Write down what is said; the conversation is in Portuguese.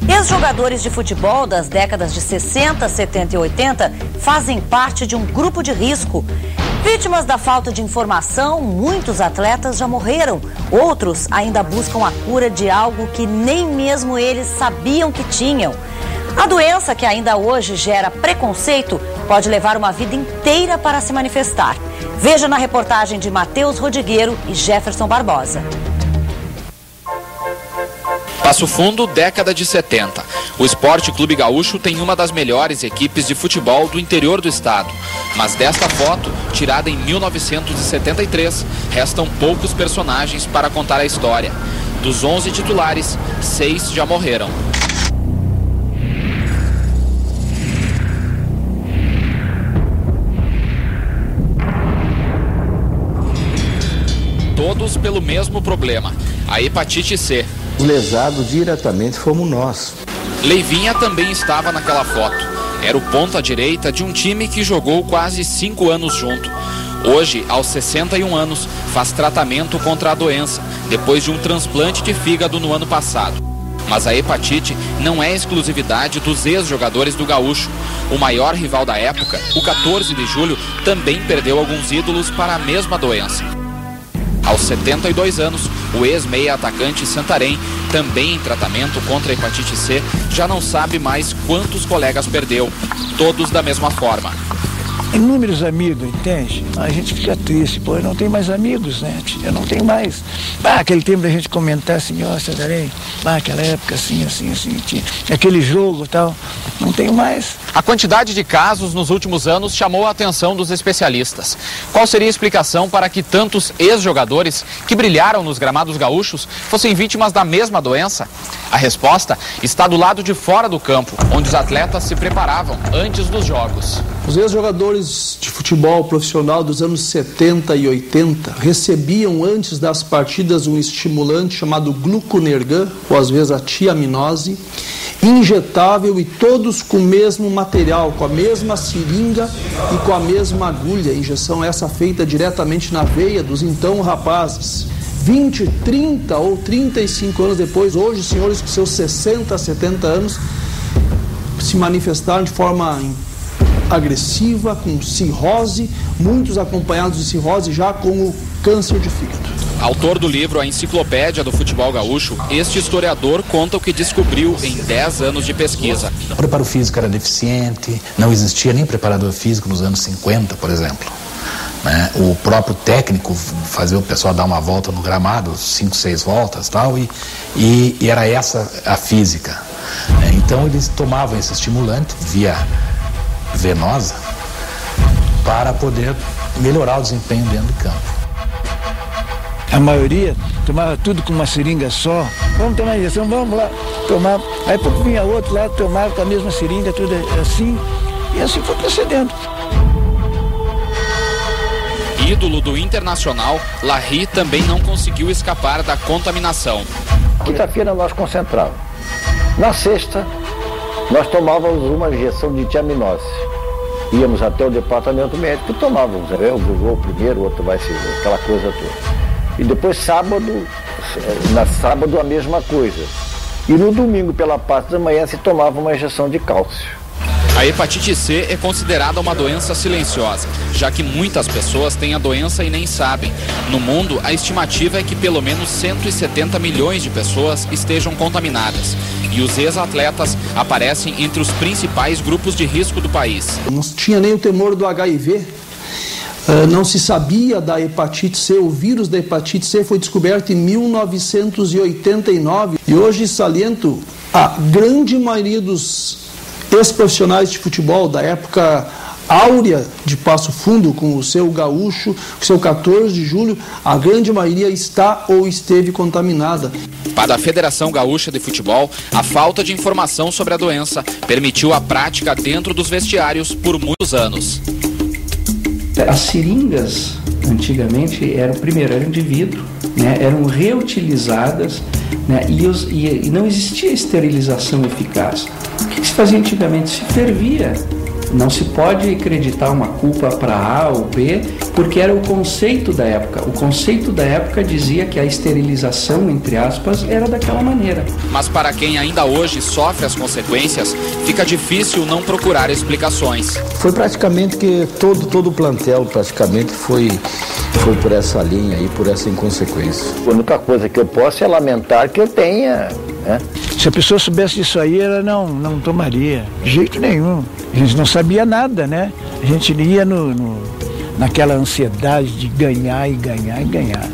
Ex-jogadores de futebol das décadas de 60, 70 e 80 fazem parte de um grupo de risco. Vítimas da falta de informação, muitos atletas já morreram. Outros ainda buscam a cura de algo que nem mesmo eles sabiam que tinham. A doença, que ainda hoje gera preconceito, pode levar uma vida inteira para se manifestar. Veja na reportagem de Matheus Rodrigueiro e Jefferson Barbosa. Passo Fundo, década de 70. O Esporte Clube Gaúcho tem uma das melhores equipes de futebol do interior do estado. Mas desta foto, tirada em 1973, restam poucos personagens para contar a história. Dos 11 titulares, 6 já morreram. Todos pelo mesmo problema, a hepatite C. Lesados diretamente fomos nós. Leivinha também estava naquela foto. Era o ponta direita de um time que jogou quase 5 anos junto. Hoje, aos 61 anos, faz tratamento contra a doença, depois de um transplante de fígado no ano passado. Mas a hepatite não é exclusividade dos ex-jogadores do Gaúcho. O maior rival da época, o 14 de julho, também perdeu alguns ídolos para a mesma doença. Aos 72 anos, o ex-meia atacante Santarém, também em tratamento contra a hepatite C, já não sabe mais quantos colegas perdeu, todos da mesma forma. Inúmeros amigos, entende? A gente fica triste, pô, eu não tenho mais amigos, né? Eu não tenho mais. Aquele tempo da gente comentar assim, ó, Santarém, aquela época assim, tinha aquele jogo e tal, não tenho mais. A quantidade de casos nos últimos anos chamou a atenção dos especialistas. Qual seria a explicação para que tantos ex-jogadores que brilharam nos gramados gaúchos fossem vítimas da mesma doença? A resposta está do lado de fora do campo, onde os atletas se preparavam antes dos jogos. Os ex-jogadores de futebol profissional dos anos 70 e 80 recebiam antes das partidas um estimulante chamado gluconergan, ou às vezes a tiaminose, injetável, e todos com o mesmo material, com a mesma seringa e com a mesma agulha. A injeção essa feita diretamente na veia dos então rapazes. 20, 30 ou 35 anos depois, hoje senhores com seus 60, 70 anos se manifestaram de forma agressiva, com cirrose, muitos acompanhados de cirrose já com o câncer de fígado. Autor do livro A Enciclopédia do Futebol Gaúcho, este historiador conta o que descobriu em 10 anos de pesquisa. O preparo físico era deficiente, não existia nem preparador físico nos anos 50, por exemplo. O próprio técnico fazia o pessoal dar uma volta no gramado, 5, 6 voltas tal, e era essa a física. Então eles tomavam esse estimulante via venosa para poder melhorar o desempenho dentro do campo. A maioria tomava tudo com uma seringa só. Vamos tomar injeção, vamos lá tomar. Aí pouco vinha outro lá, tomava com a mesma seringa, tudo assim, e assim foi procedendo. Ídolo do Internacional, Larry também não conseguiu escapar da contaminação. Quinta-feira nós concentrávamos. Na sexta, nós tomávamos uma injeção de tiaminose. Íamos até o departamento médico e tomávamos. Eu vou primeiro, o outro vai seguir, aquela coisa toda. E depois sábado a mesma coisa. E no domingo, pela parte da manhã, se tomava uma injeção de cálcio. A hepatite C é considerada uma doença silenciosa, já que muitas pessoas têm a doença e nem sabem. No mundo, a estimativa é que pelo menos 170 milhões de pessoas estejam contaminadas. E os ex-atletas aparecem entre os principais grupos de risco do país. Não tinha nem o temor do HIV, não se sabia da hepatite C. O vírus da hepatite C foi descoberto em 1989. E hoje saliento a grande maioria dos ex-profissionais de futebol da época áurea de Passo Fundo, com o seu Gaúcho, com o seu 14 de julho, a grande maioria está ou esteve contaminada. Para a Federação Gaúcha de Futebol, a falta de informação sobre a doença permitiu a prática dentro dos vestiários por muitos anos. As seringas, antigamente, eram de vidro, né, eram reutilizadas, né, e não existia esterilização eficaz. O que se fazia antigamente? Se fervia Não se pode acreditar uma culpa para A ou B, porque era o conceito da época. O conceito da época dizia que a esterilização, entre aspas, era daquela maneira. Mas para quem ainda hoje sofre as consequências, fica difícil não procurar explicações. Foi praticamente que todo o plantel praticamente foi por essa linha e por essa inconsequência. A única coisa que eu posso é lamentar que eu tenha, né? Se a pessoa soubesse disso aí, ela não tomaria, de jeito nenhum. A gente não sabia nada, né? A gente ia naquela ansiedade de ganhar e ganhar e ganhar.